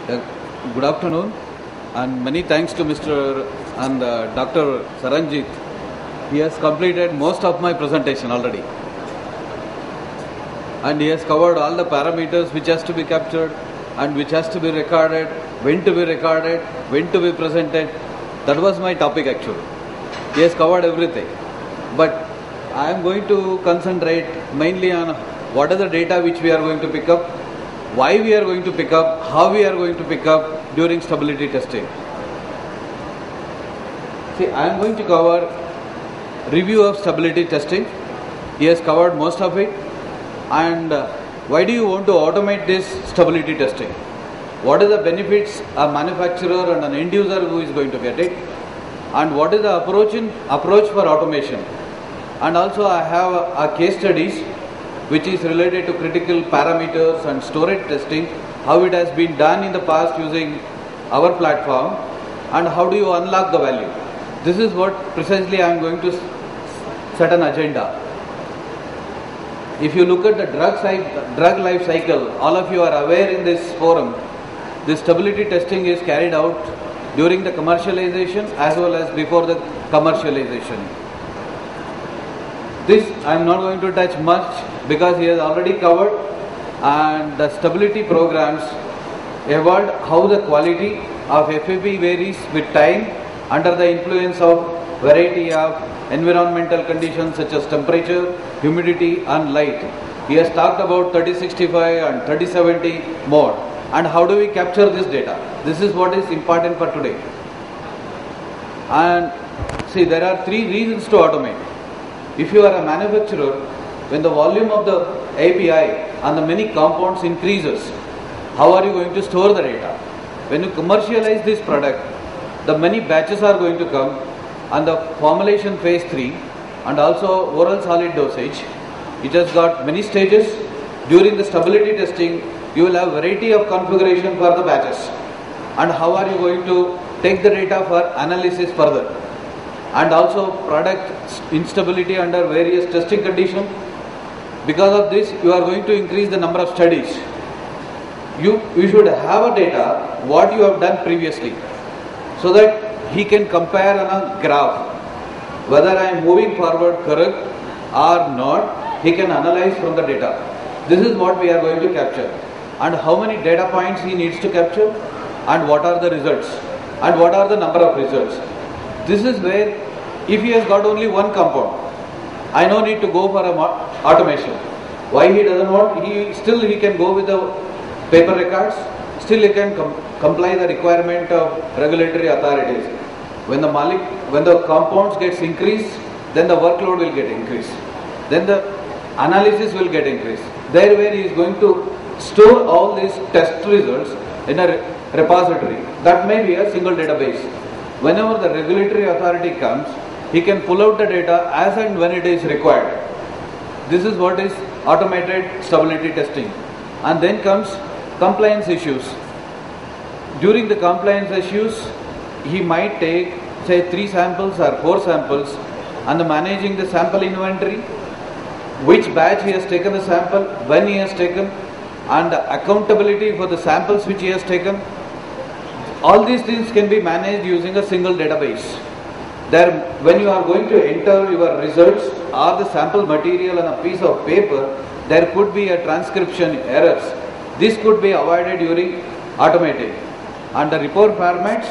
Uh, Good afternoon, and many thanks to Mr. and Dr. Saranjit. He has completed most of my presentation already, and he has covered all the parameters which has to be captured and which has to be recorded, when to be recorded, when to be presented. That was my topic actually. He has covered everything, but I am going to concentrate mainly on what are the data which we are going to pick up, why we are going to pick up, how we are going to pick up during stability testing. See, I am going to cover review of stability testing. He has covered most of it. And why do you want to automate this stability testing? What are the benefits a manufacturer and an end user who is going to get it? And what is the approach for automation? And also I have a case studies which is related to critical parameters and storage testing, how it has been done in the past using our platform, and how do you unlock the value. This is what precisely I am going to set an agenda. If you look at the drug life cycle, all of you are aware in this forum, the stability testing is carried out during the commercialization as well as before the commercialization. This I am not going to touch much because he has already covered, and the stability programs evolved how the quality of FFP varies with time under the influence of variety of environmental conditions such as temperature, humidity and light. He has talked about 3065 and 3070 mode, and how do we capture this data. This is what is important for today. And see, there are three reasons to automate. If you are a manufacturer, when the volume of the API and the many compounds increases, how are you going to store the data? When you commercialize this product, the many batches are going to come, and the formulation phase 3 and also oral solid dosage, it has got many stages. During the stability testing, you will have variety of configuration for the batches, and how are you going to take the data for analysis further, and also product instability under various testing conditions. Because of this, you are going to increase the number of studies. You should have a data what you have done previously, so that he can compare on a graph whether I am moving forward correct or not. He can analyze from the data. This is what we are going to capture, and how many data points he needs to capture, and what are the results, and what are the number of results. This is where, if he has got only one compound, I no need to go for a automation. Why he doesn't want? He can go with the paper records. Still he can comply the requirement of regulatory authorities. When the compounds gets increased, then the workload will get increased. Then the analysis will get increased. There where he is going to store all these test results in a repository. That may be a single database. Whenever the regulatory authority comes, he can pull out the data as and when it is required. This is what is automated stability testing. And then comes compliance issues. During the compliance issues, he might take say 3 samples or 4 samples, and managing the sample inventory, which batch he has taken the sample, when he has taken, and the accountability for the samples which he has taken. All these things can be managed using a single database. There, when you are going to enter your results or the sample material on a piece of paper, there could be a transcription errors. This could be avoided during automating. And the report formats,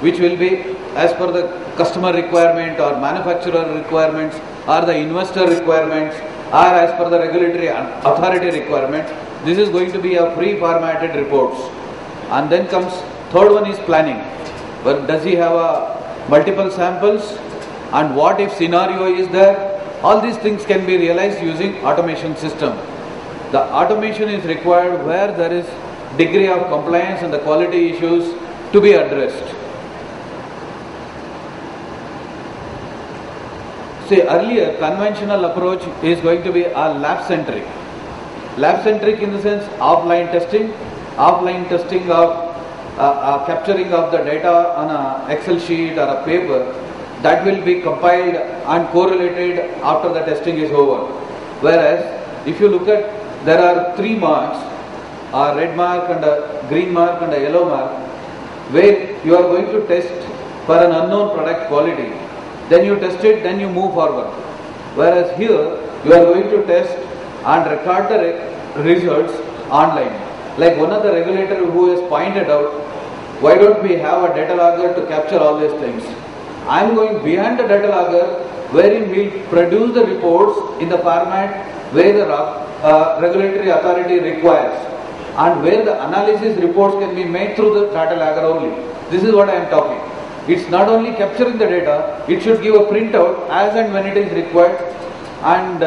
which will be as per the customer requirement or manufacturer requirements or the investor requirements or as per the regulatory authority requirement, this is going to be a pre-formatted reports. And then comes third one is planning. Well, does he have multiple samples, and what if scenario is there? All these things can be realized using automation system. The automation is required where there is degree of compliance and the quality issues to be addressed. See, earlier conventional approach is going to be a lab centric. Lab centric in the sense offline testing of capturing of the data on an Excel sheet or a paper, that will be compiled and correlated after the testing is over. Whereas if you look at, there are 3 marks a red mark and a green mark and a yellow mark, where you are going to test for an unknown product quality. Then you test it, then you move forward. Whereas here, you are going to test and record the results online. Like one of the regulator who has pointed out, why don't we have a data logger to capture all these things? I am going behind the data logger, wherein we will produce the reports in the format where the regulatory authority requires, and where the analysis reports can be made through the data logger only. This is what I am talking. It's not only capturing the data, it should give a printout as and when it is required. And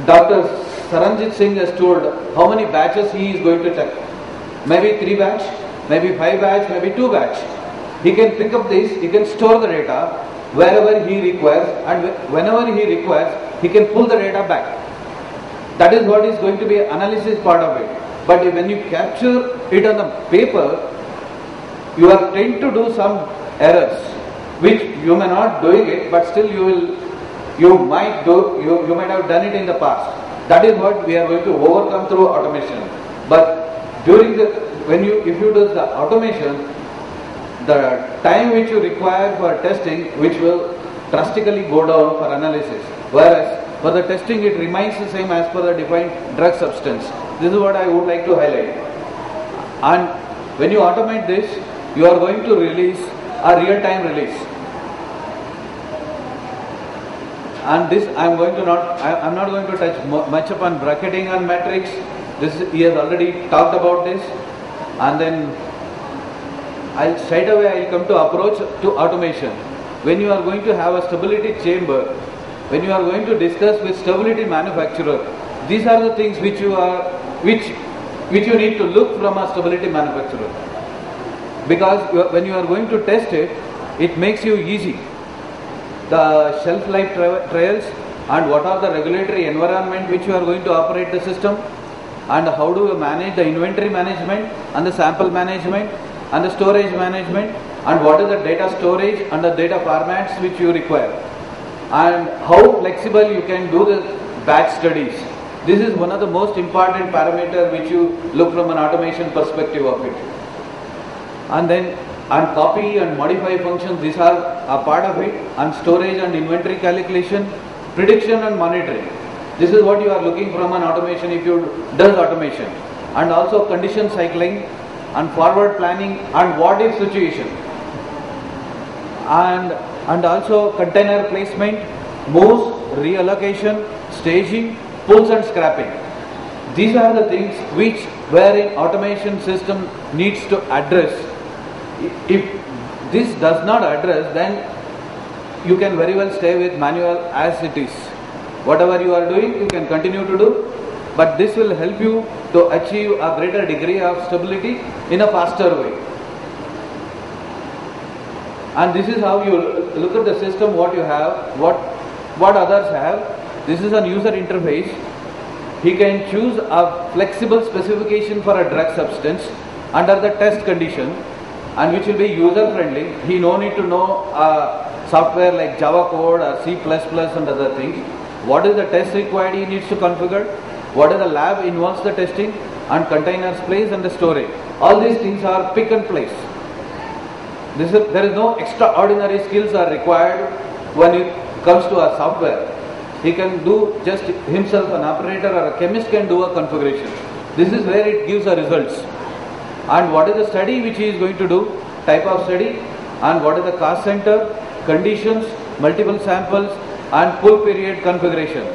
Dr. Saranjit Singh has told how many batches he is going to check. Maybe 3 batch, maybe 5 batch, maybe 2 batch. He can pick up this, he can store the data wherever he requires, and whenever he requires, he can pull the data back. That is what is going to be analysis part of it. But when you capture it on the paper, you are tend to do some errors, which you may not doing it, but still you might have done it in the past. That is what we are going to overcome through automation. But during if you do the automation, the time which you require for testing, which will drastically go down for analysis. Whereas for the testing, it remains the same as per the defined drug substance. This is what I would like to highlight. And when you automate this, you are going to release a real-time release. And this I'm not going to touch much upon bracketing and metrics. He has already talked about this. And then straight away I'll come to approach to automation. When you are going to have a stability chamber, when you are going to discuss with stability manufacturer, these are the things which you need to look from a stability manufacturer. Because when you are going to test it, it makes you easy. The shelf life trials and what are the regulatory environment which you are going to operate the system, and how do you manage the inventory management and the sample management and the storage management, and what is the data storage and the data formats which you require, and how flexible you can do the batch studies. This is one of the most important parameter which you look from an automation perspective of it. And copy and modify functions, these are a part of it, and storage and inventory calculation, prediction and monitoring. This is what you are looking from an automation if you does automation. And also condition cycling and forward planning and what if situation. And also container placement, moves, reallocation, staging, pulls and scrapping. These are the things which wherein automation system needs to address. If this does not address, then you can very well stay with manual as it is. Whatever you are doing, you can continue to do, but this will help you to achieve a greater degree of stability in a faster way. And this is how you look at the system, what you have, what others have. This is a user interface. He can choose a flexible specification for a drug substance under the test condition, and which will be user friendly. He no need to know software like Java code or C++ and other things. What is the test required he needs to configure, what is the lab involves the testing, and containers place and the storage. All these things are pick and place. There is no extraordinary skills are required when it comes to a software. He can do just himself, an operator or a chemist can do a configuration. This is where it gives the results. And what is the study which he is going to do, type of study, and what is the cost center, conditions, multiple samples, and full period configuration.